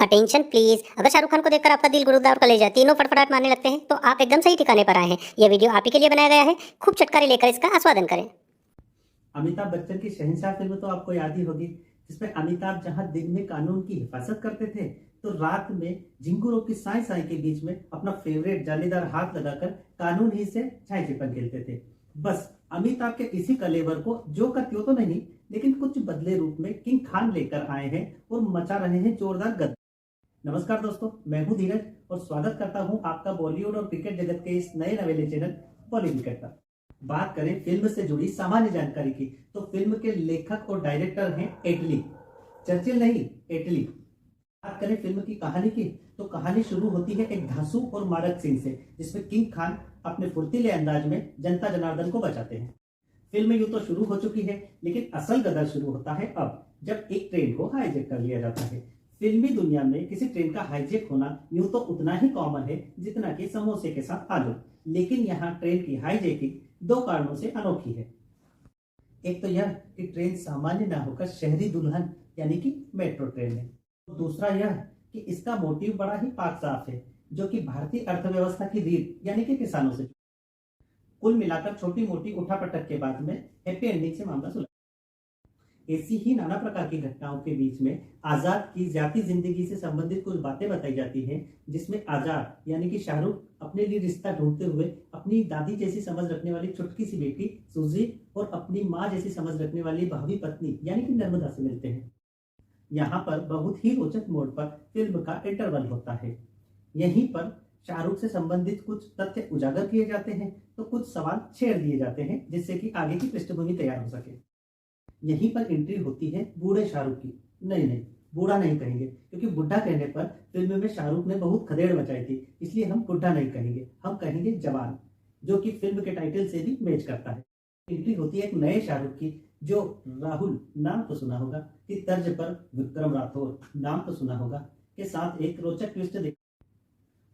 Attention please. अगर शाहरुख खान को देखकर आपका दिल गुरुद्वार और कलेजा तीनों फटफटाट मारने लगते हैं तो आप एकदम सही ठिकाने पर आए हैं। यह वीडियो आप ही के लिए बनाया गया है। खूब चटकारे लेकर इसका आस्वादन करें। अमिताभ बच्चन की शहंशाह फिल्म तो आपको याद ही होगी, जिसमें अमिताभ जहां दिन में कानून की हिफाजत करते थे तो रात में झिंगुरों की साई साई के बीच में अपना फेवरेट जालीदार हाथ लगाकर कानून ही से छाई छिपन खेलते थे। बस अमिताभ के इसी कलेवर को जो का त्यों तो नहीं, लेकिन कुछ बदले रूप में किंग खान लेकर आए हैं और मचा रहे हैं जोरदार गद्दार। नमस्कार दोस्तों, मैं हूं धीरज और स्वागत करता हूं आपका बॉलीवुड और क्रिकेट जगत के इस नए नवेले चैनल बॉलीवुड पर। बात करें फिल्म से जुड़ी सामान्य जानकारी की तो फिल्म के लेखक और डायरेक्टर हैं एटली, चर्चिल नहीं, एटली। बात करें फिल्म की कहानी की तो कहानी शुरू होती है एक धांसू और मारक सीन से, जिसमें किंग खान अपने फुर्तीले अंदाज में जनता जनार्दन को बचाते हैं। फिल्म यूं तो शुरू हो चुकी है, लेकिन असल गदर शुरू होता है अब, जब एक ट्रेन को हाईजैक कर लिया जाता है। फिल्मी दुनिया में किसी ट्रेन का हाईजैक होना यूं तो उतना ही कॉमन है जितना कि समोसे के साथ आलू, लेकिन यहाँ ट्रेन की हाईजैकिंग दो कारणों से अनोखी है। एक तो यह कि ट्रेन सामान्य ना होकर शहरी दुल्हन यानी कि मेट्रो ट्रेन है। दूसरा यह कि इसका मोटिव बड़ा ही पाक साफ है, जो कि भारतीय अर्थव्यवस्था की रीढ़ यानी कि किसानों से। कुल मिलाकर छोटी मोटी उठापटक के बाद में हैप्पी एंडिंग से मामला सुलझा। ऐसी ही नाना प्रकार की घटनाओं के बीच में आजाद की जाती जिंदगी से संबंधित कुछ बातें बताई जाती हैं, जिसमें आजाद यानी कि शाहरुख अपने लिए रिश्ता ढूंढते हुए अपनी दादी जैसी समझ रखने वाली छुटकी सी बेटी सुजी और अपनी माँ जैसी समझ रखने वाली भावी पत्नी यानी कि नर्मदा से मिलते हैं। यहाँ पर बहुत ही रोचक मोड़ पर फिल्म का इंटरवल होता है। यहीं पर शाहरुख से संबंधित कुछ तथ्य उजागर किए जाते हैं तो कुछ सवाल छेड़ दिए जाते हैं, जिससे कि आगे की पृष्ठभूमि तैयार हो सके। यहीं पर एंट्री होती है बूढ़े शाहरुख की। नहीं नहीं, बूढ़ा नहीं कहेंगे, क्योंकि बुढ़ा कहने पर फिल्म में शाहरुख ने बहुत खदेड़ मचाई थी, इसलिए हम बुढ़ा नहीं कहेंगे, हम कहेंगे जवान, जो कि फिल्म के टाइटल से भी मैच करता है। एंट्री होती है एक नए शाहरुख की, जो राहुल, नाम तो सुना होगा, की तर्ज पर विक्रम राठौर, नाम तो सुना होगा, के साथ एक रोचक ट्विस्ट।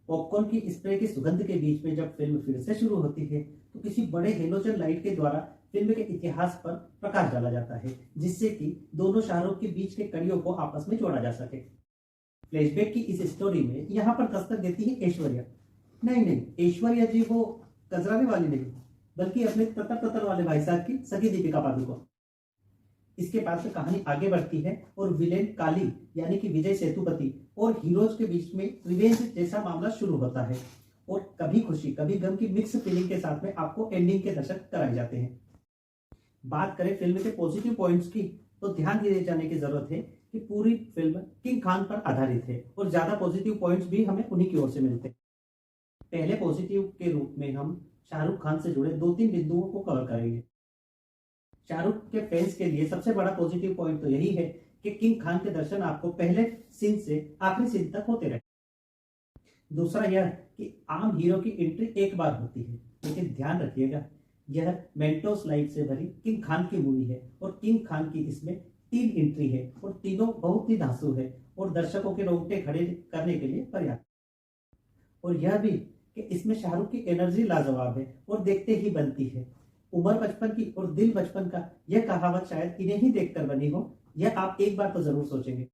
पॉपकॉर्न की स्प्रे की सुगंध के बीच में जब फिल्म फिर से शुरू होती है तो किसी बड़े हेलोजन लाइट के द्वारा फिल्म के इतिहास पर प्रकाश डाला जाता है, जिससे कि दोनों शाहरुख के बीच के कड़ियों को आपस में जोड़ा जा सके। फ्लैशबैक की इस स्टोरी में यहाँ पर दस्तक देती है ऐश्वर्या। नहीं नहीं, ऐश्वर्या जी वो कजराने वाली नहीं, बल्कि अपने ततर ततर वाले भाई साहब की सगी दीपिका पादुकोण। इसके बाद से कहानी आगे बढ़ती है और विलेन काली यानी कि विजय सेतुपति और हीरोज के बीच में रिवेंज जैसा मामला शुरू होता है, और कभी खुशी कभी गम की मिक्स फीलिंग के साथ में आपको एंडिंग के दर्शक कराए जाते हैं। बात करें फिल्म के पॉजिटिव पॉइंट्स की तो ध्यान दिए जाने की जरूरत है कि पूरी फिल्म किंग खान पर आधारित है और ज्यादा पॉजिटिव पॉइंट्स भी हमें उन्हीं की ओर से मिलते हैं। पहले पॉजिटिव के रूप में हम शाहरुख खान से जुड़े दो तीन बिंदुओं को कवर करेंगे। शाहरुख के फैंस के लिए सबसे बड़ा पॉजिटिव पॉइंट तो यही है कि किंग खान के दर्शन आपको पहले सीन से आखिरी सीन तक होते रहे। दूसरा यह कि आम हीरो की एंट्री एक बार होती है, लेकिन ध्यान रखिएगा यह मेंटोस लाइफ से भरी किंग खान की मूवी है और किंग खान की इसमें तीन एंट्री है और तीनों बहुत ही धांसू है और दर्शकों के रोंगटे खड़े करने के लिए पर्याप्त। और यह भी कि इसमें शाहरुख की एनर्जी लाजवाब है और देखते ही बनती है। उम्र बचपन की और दिल बचपन का, यह कहावत शायद इन्हें ही देखकर बनी हो, यह आप एक बार तो जरूर सोचेंगे।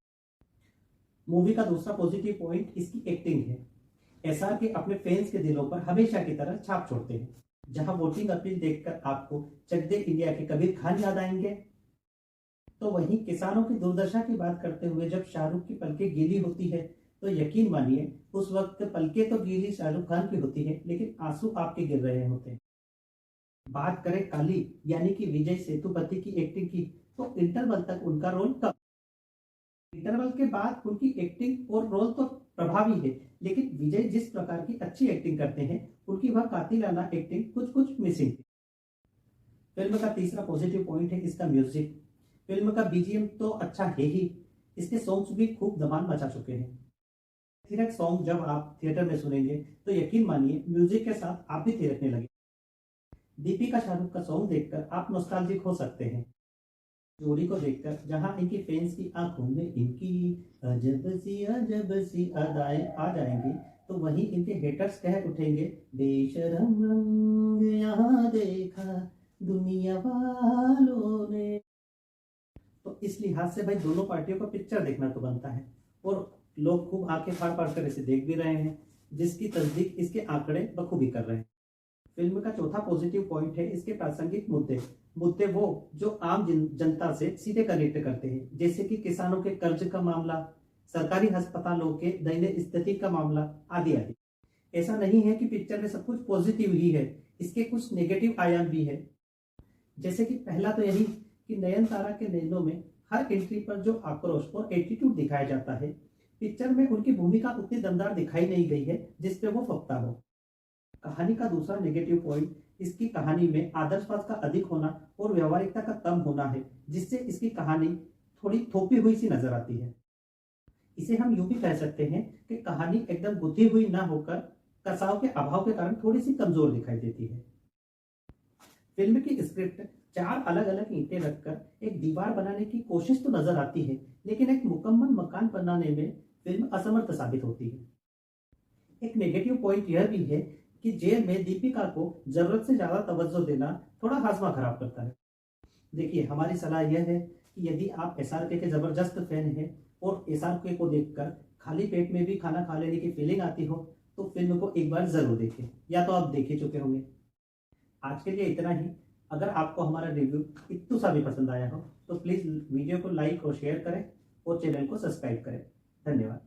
मूवी का दूसरा पॉजिटिव पॉइंट इसकी एक्टिंग है। एसआर के अपने फैंस के दिलों पर हमेशा की तरह छाप छोड़ते हैं। जहां वोटिंग अपील देखकर आपको चक दे इंडिया के कबीर खान याद आएंगे, तो वहीं किसानों की दुर्दशा की बात करते हुए जब शाहरुख की पलकें गीली होती है तो यकीन मानिए उस वक्त पलकें तो गीली शाहरुख खान की होती है, लेकिन आंसू आपके गिर रहे होते हैं। बात करें काली यानी कि विजय सेतुपति की एक्टिंग की तो इंटरवल तक उनका रोल कम, इंटरवल के बाद उनकी एक्टिंग और रोल तो प्रभावी है, लेकिन विजय जिस प्रकार की अच्छी एक्टिंग करते हैं उनकी वह कातिलाना एक्टिंग कुछ कुछ मिसिंग थी। फिल्म का तीसरा पॉजिटिव पॉइंट है इसका म्यूजिक। फिल्म का बीजीएम तो अच्छा है ही, इसके सॉन्ग्स भी खूब धमाल मचा चुके हैं। थिरक सॉन्ग जब आप थिएटर में सुनेंगे तो यकीन मानिए म्यूजिक के साथ आप भी थिरकने लगे। दीपिका शाहरुख का सॉन्ग देखकर आप नॉस्टैल्जिक हो सकते हैं। जोड़ी को देखकर जहां इनकी फैंस की आंखों में इनकी अजब सी अदाएं आ जाएंगी, तो वहीं इनके हेटर्स कह उठेंगे बेशरम रंग यहाँ देखा दुनिया वालों ने। तो इस लिहाज से भाई दोनों पार्टियों को पिक्चर देखना तो बनता है। और लोग खूब आंखें फाड़ फाड़ कर इसे देख भी रहे हैं, जिसकी तस्दीक इसके आंकड़े बखूबी कर रहे हैं। फिल्म का चौथा पॉजिटिव पॉइंट है इसके प्रासंगिक मुद्दे। मुद्दे वो जो आम जनता से सीधे कनेक्ट करते हैं, जैसे कि किसानों के कर्ज का मामला, सरकारी अस्पतालों के दयनीय स्थिति का मामला, आदि आदि। ऐसा नहीं है कि पिक्चर में सब कुछ पॉजिटिव ही है, इसके कुछ नेगेटिव आयाम भी है। जैसे कि पहला तो यही कि नयनतारा के नैनों में हर एंट्री पर जो आक्रोश और एटीट्यूड दिखाया जाता है, पिक्चर में उनकी भूमिका उतनी दमदार दिखाई नहीं गई है जिसपे वो फपता हो। कहानी का दूसरा नेगेटिव पॉइंट इसकी कहानी में आदर्शवाद का अधिक होना और व्यवहारिकता का कम होना है, जिससे इसकी कहानी थोड़ी थोपी हुई सी नजर आती है। इसे हम यूं भी कह सकते हैं कि कहानी एकदम गुथी हुई ना होकर कसाव के अभाव के कारण थोड़ी सी कमजोर दिखाई देती है। फिल्म की स्क्रिप्ट 4 अलग अलग ईंटें रखकर एक दीवार बनाने की कोशिश तो नजर आती है, लेकिन एक मुकम्मल मकान बनाने में फिल्म असमर्थ साबित होती है। एक नेगेटिव पॉइंट यह भी है कि जेल में दीपिका को जरूरत से ज्यादा तवज्जो देना थोड़ा हाजमा खराब करता है। देखिए, हमारी सलाह यह है कि यदि आप एसआरके के जबरदस्त फैन हैं और एसआरके को देखकर खाली पेट में भी खाना खा लेने की फीलिंग आती हो, तो फिल्म को एक बार जरूर देखें, या तो आप देख ही चुके होंगे। आज के लिए इतना ही। अगर आपको हमारा रिव्यू इतना सा भी पसंद आया हो तो प्लीज वीडियो को लाइक और शेयर करें और चैनल को सब्सक्राइब करें। धन्यवाद।